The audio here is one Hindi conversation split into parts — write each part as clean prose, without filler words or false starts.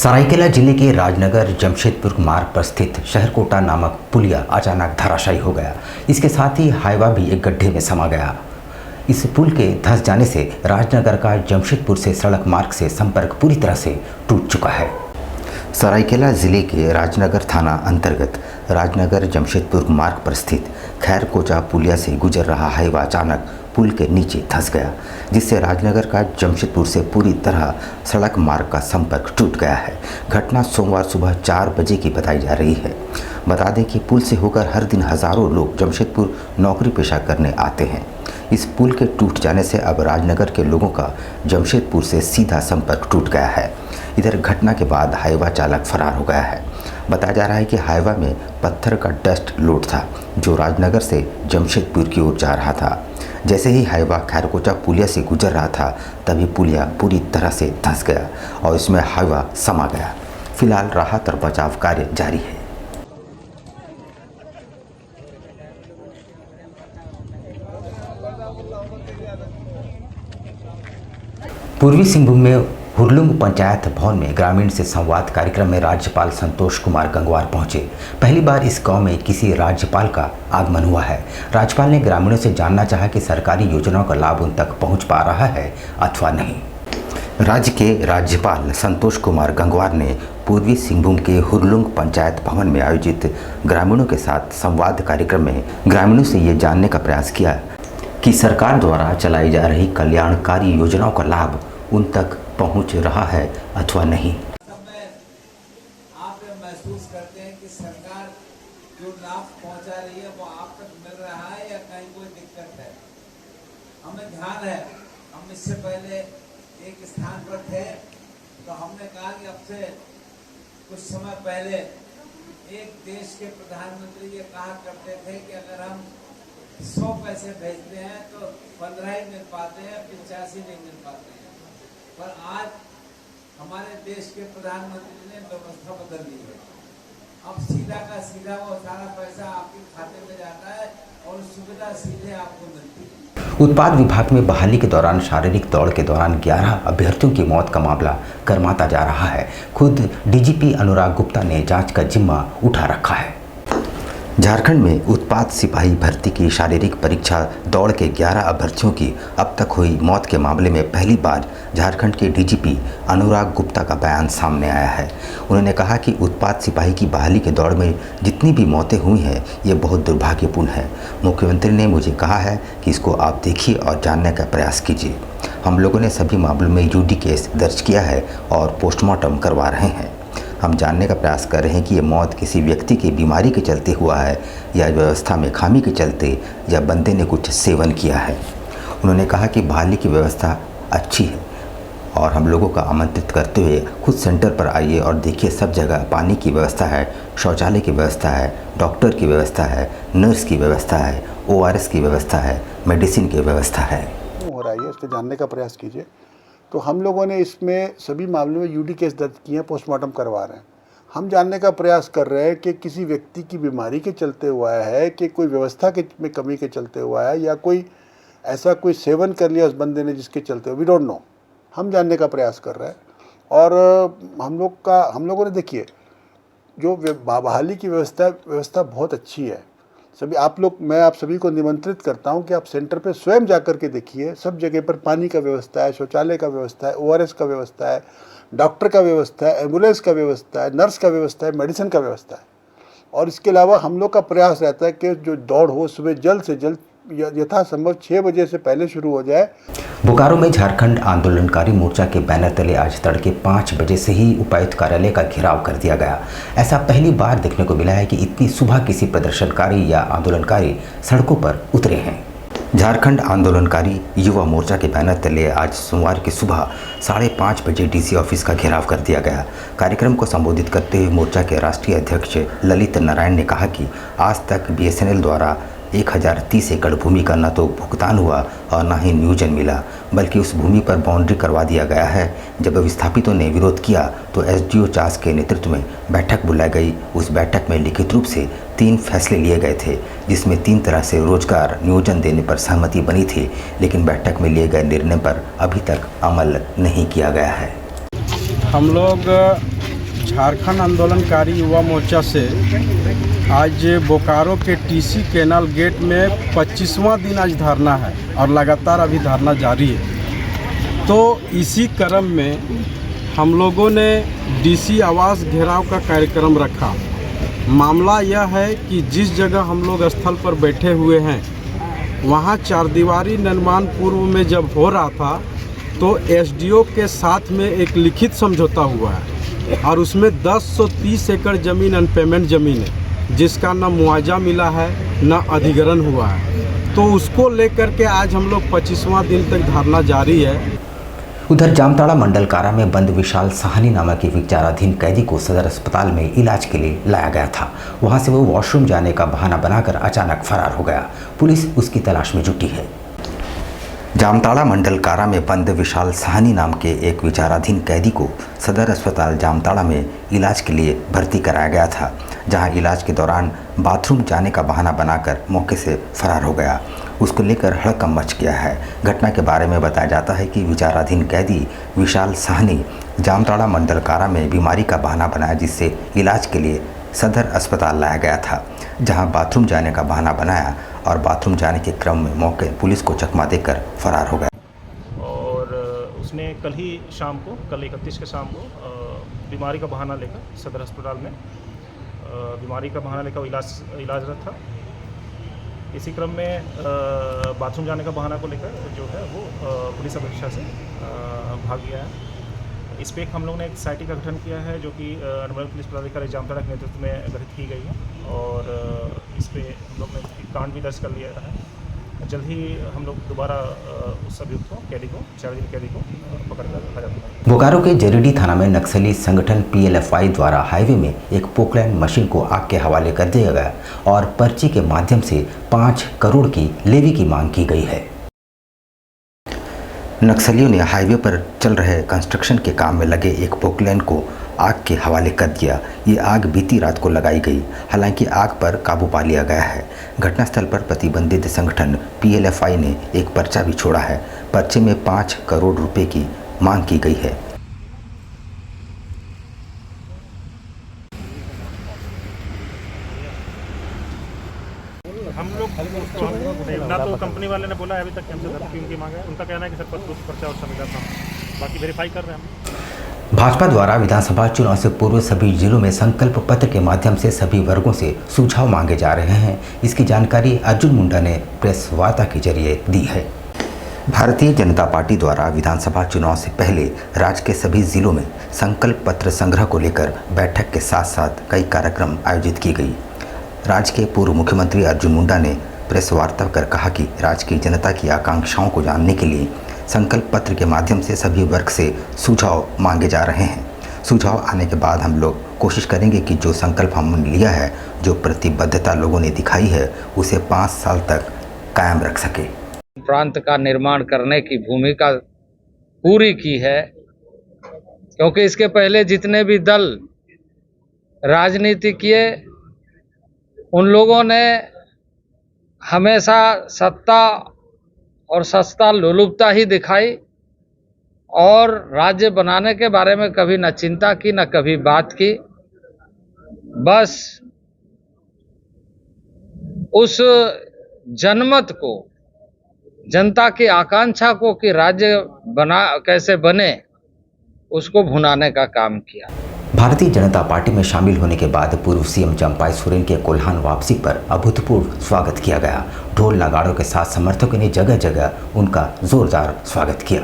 सरायकेला जिले के राजनगर जमशेदपुर मार्ग पर स्थित शहरकोटा नामक पुलिया अचानक धराशायी हो गया। इसके साथ ही हाईवा भी एक गड्ढे में समा गया। इस पुल के धंस जाने से राजनगर का जमशेदपुर से सड़क मार्ग से संपर्क पूरी तरह से टूट चुका है। सरायकेला जिले के राजनगर थाना अंतर्गत राजनगर जमशेदपुर मार्ग पर स्थित खैरकोचा पुलिया से गुजर रहा हाईवा अचानक पुल के नीचे धंस गया, जिससे राजनगर का जमशेदपुर से पूरी तरह सड़क मार्ग का संपर्क टूट गया है। घटना सोमवार सुबह 4 बजे की बताई जा रही है। बता दें कि पुल से होकर हर दिन हज़ारों लोग जमशेदपुर नौकरी पेशा करने आते हैं। इस पुल के टूट जाने से अब राजनगर के लोगों का जमशेदपुर से सीधा संपर्क टूट गया है। इधर घटना के बाद हाईवा चालक फरार हो गया है। बताया जा रहा है कि हाईवा में पत्थर का डस्ट लोड था, जो राजनगर से जमशेदपुर की ओर जा रहा था। जैसे ही हाईवा खैरकोचा पुलिया से गुजर रहा था, तभी पुलिया पूरी तरह से धंस गया और इसमें हाईवा समा गया। फिलहाल राहत और बचाव कार्य जारी है। पूर्वी सिंहभूम में हुरलुंग पंचायत भवन में ग्रामीण से संवाद कार्यक्रम में राज्यपाल संतोष कुमार गंगवार पहुंचे। पहली बार इस गांव में किसी राज्यपाल का आगमन हुआ है। राज्यपाल ने ग्रामीणों से जानना चाहा कि सरकारी योजनाओं का लाभ उन तक पहुंच पा रहा है अथवा नहीं। राज्य के राज्यपाल संतोष कुमार गंगवार ने पूर्वी सिंहभूम के हुरलुंग पंचायत भवन में आयोजित ग्रामीणों के साथ संवाद कार्यक्रम में ग्रामीणों से ये जानने का प्रयास किया कि सरकार द्वारा चलाई जा रही कल्याणकारी योजनाओं का लाभ उन तक पहुंच रहा है अथवा नहीं। आप ये महसूस करते हैं कि सरकार जो लाभ पहुंचा रही है वो आप तक मिल रहा है या कहीं कोई दिक्कत है? हमें ध्यान है, हम इससे पहले एक स्थान पर थे तो हमने कहा कि अब से कुछ समय पहले एक देश के प्रधानमंत्री ये कहा करते थे कि अगर हम 100 पैसे भेजते हैं तो 15 ही मिल पाते हैं, 85 नहीं मिल पाते हैं। पर आज हमारे देश के प्रधानमंत्री ने व्यवस्था बदल दी है। अब सीधा का सीधा वो सारा पैसा आपके खाते में जाता है और सुविधा सीधे आपको मिलती है। उत्पाद विभाग में बहाली के दौरान शारीरिक दौड़ के दौरान 11 अभ्यर्थियों की मौत का मामला गरमाता जा रहा है। खुद डीजीपी अनुराग गुप्ता ने जांच का जिम्मा उठा रखा है। झारखंड में उत्पाद सिपाही भर्ती की शारीरिक परीक्षा दौड़ के 11 अभ्यर्थियों की अब तक हुई मौत के मामले में पहली बार झारखंड के डीजीपी अनुराग गुप्ता का बयान सामने आया है। उन्होंने कहा कि उत्पाद सिपाही की बहाली के दौड़ में जितनी भी मौतें हुई हैं, ये बहुत दुर्भाग्यपूर्ण है। मुख्यमंत्री ने मुझे कहा है कि इसको आप देखिए और जानने का प्रयास कीजिए। हम लोगों ने सभी मामलों में यूडी केस दर्ज किया है और पोस्टमार्टम करवा रहे हैं। हम जानने का प्रयास कर रहे हैं कि ये मौत किसी व्यक्ति की बीमारी के चलते हुआ है या व्यवस्था में खामी के चलते या बंदे ने कुछ सेवन किया है। उन्होंने कहा कि बहाली की व्यवस्था अच्छी है और हम लोगों का आमंत्रित करते हुए खुद सेंटर पर आइए और देखिए, सब जगह पानी की व्यवस्था है, शौचालय की व्यवस्था है, डॉक्टर की व्यवस्था है, नर्स की व्यवस्था है, ORS की व्यवस्था है, मेडिसिन की व्यवस्था है। हो रहा है इसको जानने का प्रयास कीजिए। तो हम लोगों ने इसमें सभी मामलों में यूडी केस दर्ज किए हैं, पोस्टमार्टम करवा रहे हैं। हम जानने का प्रयास कर रहे हैं कि किसी व्यक्ति की बीमारी के चलते हुआ है कि कोई व्यवस्था के में कमी के चलते हुआ है या कोई ऐसा कोई सेवन कर लिया उस बंदे ने जिसके चलते, वी डोंट नो। हम जानने का प्रयास कर रहे हैं और हम लोगों ने देखिए जो बहाली की व्यवस्था बहुत अच्छी है। मैं आप सभी को निमंत्रित करता हूं कि आप सेंटर पे स्वयं जाकर के देखिए। सब जगह पर पानी का व्यवस्था है, शौचालय का व्यवस्था है, ORS का व्यवस्था है, डॉक्टर का व्यवस्था है, एम्बुलेंस का व्यवस्था है, नर्स का व्यवस्था है, मेडिसिन का व्यवस्था है। और इसके अलावा हम लोग का प्रयास रहता है कि जो दौड़ हो सुबह जल्द से जल्द यथासंभव 6 बजे से पहले शुरू हो जाए। बोकारो में झारखंड आंदोलनकारी मोर्चा के बैनर तले आज तड़के 5 बजे से ही उपायुक्त कार्यालय का घेराव कर दिया गया। ऐसा पहली बार देखने को मिला है कि इतनी सुबह किसी प्रदर्शनकारी या आंदोलनकारी सड़कों पर उतरे हैं। झारखंड आंदोलनकारी युवा मोर्चा के बैनर तले आज सोमवार की सुबह 5:30 बजे DC ऑफिस का घेराव कर दिया गया। कार्यक्रम को संबोधित करते हुए मोर्चा के राष्ट्रीय अध्यक्ष ललित नारायण ने कहा कि आज तक BSNL द्वारा 1030 एकड़ भूमि का न तो भुगतान हुआ और न ही नियोजन मिला, बल्कि उस भूमि पर बाउंड्री करवा दिया गया है। जब विस्थापितों ने विरोध किया तो SDO चास के नेतृत्व में बैठक बुलाई गई। उस बैठक में लिखित रूप से 3 फैसले लिए गए थे, जिसमें 3 तरह से रोजगार नियोजन देने पर सहमति बनी थी, लेकिन बैठक में लिए गए निर्णय पर अभी तक अमल नहीं किया गया है। हम लोग झारखंड आंदोलनकारी युवा मोर्चा से आज बोकारो के टीसी कैनाल गेट में 25वां दिन आज धरना है और लगातार अभी धरना जारी है। तो इसी क्रम में हम लोगों ने डीसी आवास घेराव का कार्यक्रम रखा। मामला यह है कि जिस जगह हम लोग स्थल पर बैठे हुए हैं वहाँ चारदीवारी निर्माण पूर्व में जब हो रहा था तो एसडीओ के साथ में एक लिखित समझौता हुआ है और उसमें 1030 एकड़ ज़मीन अनपेमेंट ज़मीन है जिसका न मुआवजा मिला है न अधिग्रहण हुआ है। तो उसको लेकर के आज हम लोग 25वां दिन तक धरना जारी है। उधर जामताड़ा मंडल कारा में बंद विशाल साहनी नामक एक विचाराधीन कैदी को सदर अस्पताल में इलाज के लिए लाया गया था। वहां से वो वॉशरूम जाने का बहाना बनाकर अचानक फरार हो गया। पुलिस उसकी तलाश में जुटी है। जामताड़ा मंडल कारा में बंद विशाल साहनी नाम के एक विचाराधीन कैदी को सदर अस्पताल जामताड़ा में इलाज के लिए भर्ती कराया गया था, जहां इलाज के दौरान बाथरूम जाने का बहाना बनाकर मौके से फरार हो गया। उसको लेकर हड़कंप मच गया है। घटना के बारे में बताया जाता है कि विचाराधीन कैदी विशाल साहनी जामताड़ा मंडल कारा में बीमारी का बहाना बनाया, जिससे इलाज के लिए सदर अस्पताल लाया गया था, जहां बाथरूम जाने का बहाना बनाया और बाथरूम जाने के क्रम में मौके पुलिस को चकमा देकर फरार हो गया। और उसने कल ही शाम को, कल 31 के शाम को बीमारी का बहाना लेकर सदर अस्पताल में बीमारी का बहाना लेकर इलाजरत था। इसी क्रम में बाथरूम जाने का बहाना को लेकर जो है वो पुलिस अपेक्षा से भाग गया है। इस पर हम लोग ने एक सोसाइटी का गठन किया है जो कि अनुमंडल पुलिस पदाधिकारी जामताड़ा के नेतृत्व में गठित की गई है और इस पर हम लोग ने कांड भी दर्ज कर लिया है। जल्द ही हम लोग दोबारा उस अभियुक्त को, कैदी को, 4 दिन कैदी को पकड़ कर रखा जाता है। बोकारो के जरीडी थाना में नक्सली संगठन पीएलएफआई द्वारा हाईवे में एक पोकलैंड मशीन को आग के हवाले कर दिया गया और पर्ची के माध्यम से 5 करोड़ की लेवी की मांग की गई है। नक्सलियों ने हाईवे पर चल रहे कंस्ट्रक्शन के काम में लगे एक पोकलैंड को आग के हवाले कर दिया। ये आग बीती रात को लगाई गई, हालांकि आग पर काबू पा लिया गया है। घटनास्थल पर प्रतिबंधित संगठन पीएलएफआई ने एक पर्चा भी छोड़ा है। पर्चे में 5 करोड़ रुपए की मांग की गई है। हम लोग ना तो कंपनी वाले ने बोला है अभी तक कि हमसे धमकी उनकी मांगा है। उनका कहना है कि सर पर्चा और समिधा था, बाकी वेरीफाई कर रहे हैं हम। भाजपा द्वारा विधानसभा चुनाव से पूर्व सभी जिलों में संकल्प पत्र के माध्यम से सभी वर्गों से सुझाव मांगे जा रहे हैं। इसकी जानकारी अर्जुन मुंडा ने प्रेस वार्ता के जरिए दी है। भारतीय जनता पार्टी द्वारा विधानसभा चुनाव से पहले राज्य के सभी जिलों में संकल्प पत्र संग्रह को लेकर बैठक के साथ साथ कई कार्यक्रम आयोजित की गई। राज्य के पूर्व मुख्यमंत्री अर्जुन मुंडा ने प्रेस वार्ता कर कहा कि राज्य की जनता की आकांक्षाओं को जानने के लिए संकल्प पत्र के माध्यम से सभी वर्ग से सुझाव मांगे जा रहे हैं। सुझाव आने के बाद हम लोग कोशिश करेंगे कि जो संकल्प हमने लिया है, जो प्रतिबद्धता लोगों ने दिखाई है, उसे 5 साल तक कायम रख सके। प्रांत का निर्माण करने की भूमिका पूरी की है, क्योंकि इसके पहले जितने भी दल राजनीति किए उन लोगों ने हमेशा सत्ता और सस्ता लोलुपता ही दिखाई और राज्य बनाने के बारे में कभी न चिंता की न कभी बात की। बस उस जनमत को, जनता की आकांक्षा को कि राज्य बना कैसे बने, उसको भुनाने का काम किया। भारतीय जनता पार्टी में शामिल होने के बाद पूर्व सीएम चंपाई सोरेन के कोल्हान वापसी पर अभूतपूर्व स्वागत किया गया। ढोल नगाड़ों के साथ समर्थकों ने जगह जगह उनका जोरदार स्वागत किया।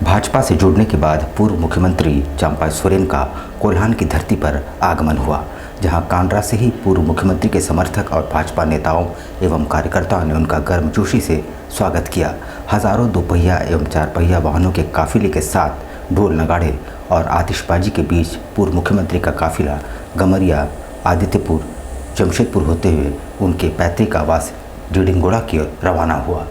भाजपा से जुड़ने के बाद पूर्व मुख्यमंत्री चंपाई सोरेन का कोल्हान की धरती पर आगमन हुआ, जहां कांडरा से ही पूर्व मुख्यमंत्री के समर्थक और भाजपा नेताओं एवं कार्यकर्ताओं ने उनका गर्मजोशी से स्वागत किया। हजारों दोपहिया एवं 4 पहिया वाहनों के काफिले के साथ ढोल नगाड़े और आतिशबाजी के बीच पूर्व मुख्यमंत्री का काफिला गमरिया, आदित्यपुर, जमशेदपुर होते हुए उनके पैतृक आवास डिडिंगोड़ा की ओर रवाना हुआ।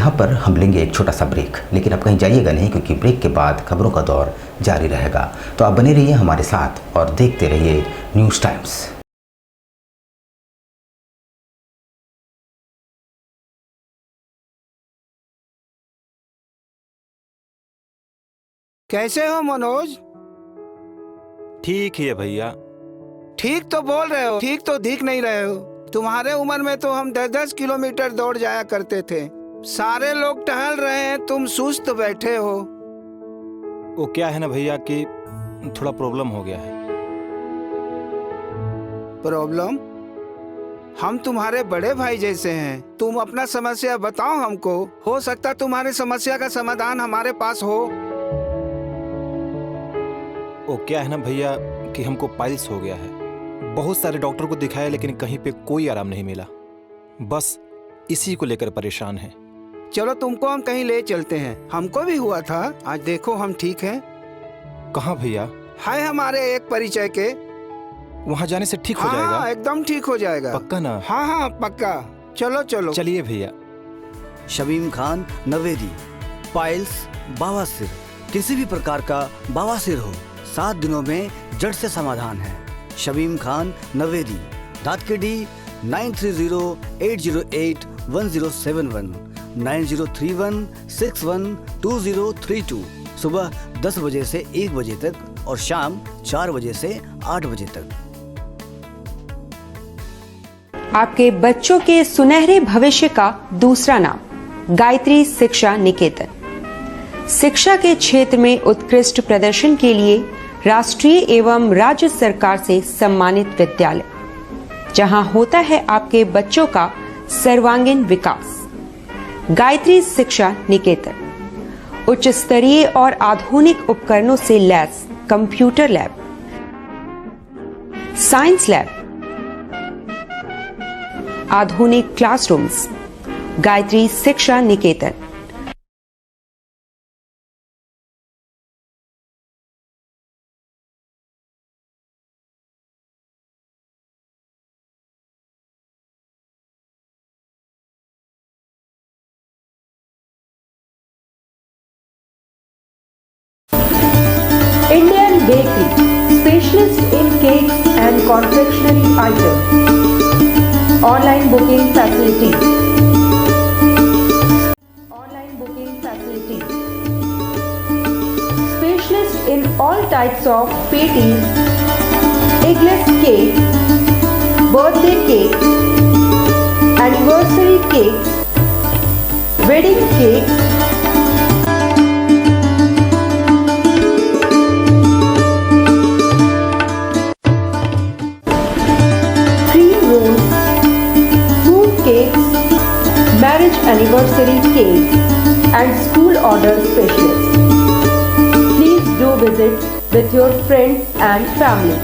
यहाँ पर हम लेंगे एक छोटा सा ब्रेक, लेकिन आप कहीं जाइएगा नहीं, क्योंकि ब्रेक के बाद खबरों का दौर जारी रहेगा। तो आप बने रहिए हमारे साथ और देखते रहिए न्यूज़ टाइम्स। कैसे हो मनोज? ठीक ही है भैया। ठीक तो बोल रहे हो, ठीक तो दिख नहीं रहे हो। तुम्हारे उम्र में तो हम 10-10 किलोमीटर दौड़ जाया करते थे। सारे लोग टहल रहे हैं, तुम सुस्त बैठे हो। वो क्या है ना भैया कि थोड़ा प्रॉब्लम हो गया है। प्रॉब्लम? हम तुम्हारे बड़े भाई जैसे हैं, तुम अपना समस्या बताओ हमको। हो सकता तुम्हारी समस्या का समाधान हमारे पास हो। वो क्या है ना भैया कि हमको पाइल्स हो गया है। बहुत सारे डॉक्टर को दिखाया लेकिन कहीं पे कोई आराम नहीं मिला। बस इसी को लेकर परेशान है। चलो तुमको हम कहीं ले चलते हैं, हमको भी हुआ था। आज देखो हम ठीक हैं। कहाँ भैया? है हमारे एक परिचय के। वहाँ जाने से ठीक हो हाँ, जाएगा? एकदम ठीक हो जाएगा। पक्का ना? हाँ हाँ पक्का। चलो चलो। चलिए भैया। शमीम खान नवेदी, पाइल्स, बवासीर, किसी भी प्रकार का बवासीर हो, 7 दिनों में जड़ से समाधान है। शमीम खान नवेदी, दातकेडी 9308081071, 9031612032, सुबह 10 बजे से 1 बजे तक और शाम 4 बजे से 8 बजे तक। आपके बच्चों के सुनहरे भविष्य का दूसरा नाम गायत्री शिक्षा निकेतन। शिक्षा के क्षेत्र में उत्कृष्ट प्रदर्शन के लिए राष्ट्रीय एवं राज्य सरकार से सम्मानित विद्यालय, जहां होता है आपके बच्चों का सर्वांगीण विकास। गायत्री शिक्षा निकेतन उच्च स्तरीय और आधुनिक उपकरणों से lace computer lab, science lab, आधुनिक क्लासरूम्स। गायत्री शिक्षा निकेतन। Indian Bakery, specialist in cakes and confectionery items. Online booking facilities. Online booking facilities. Specialist in all types of patties, eggless cake, birthday cake, anniversary cakes, wedding cakes, marriage anniversary cake and school order specialist. Please do visit with your friends and family.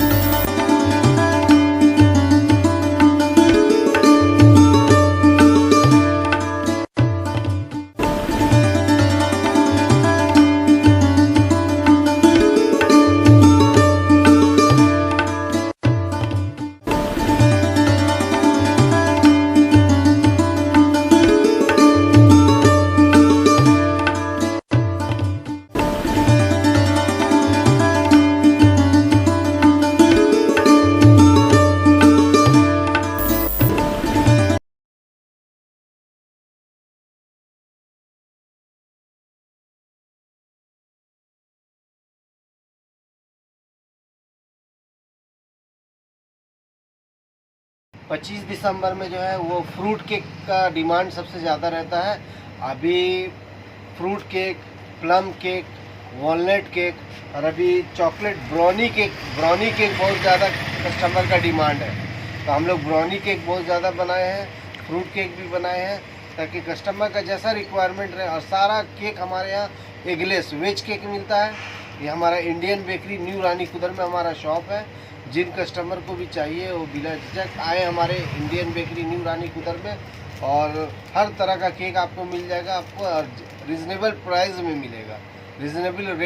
पच्चीस दिसंबर में जो है वो फ्रूट केक का डिमांड सबसे ज़्यादा रहता है। अभी fruit cake, plum cake, walnut cake और अभी चॉकलेट ब्राउनी केक बहुत ज़्यादा कस्टमर का डिमांड है। तो हम लोग ब्राउनी केक बहुत ज़्यादा बनाए हैं, फ्रूट केक भी बनाए हैं, ताकि कस्टमर का जैसा रिक्वायरमेंट रहे। और सारा केक हमारे यहाँ एगलेस वेज केक मिलता है। ये हमारा इंडियन बेकरी न्यू रानी कुदर में हमारा शॉप है। जिन कस्टमर को भी चाहिए वो बिना झिझक आए हमारे इंडियन बेकरी न्यू रानी कुदर में, और हर तरह का केक आपको मिल जाएगा। आपको रीज़नेबल प्राइस में मिलेगा, रीज़नेबल रेट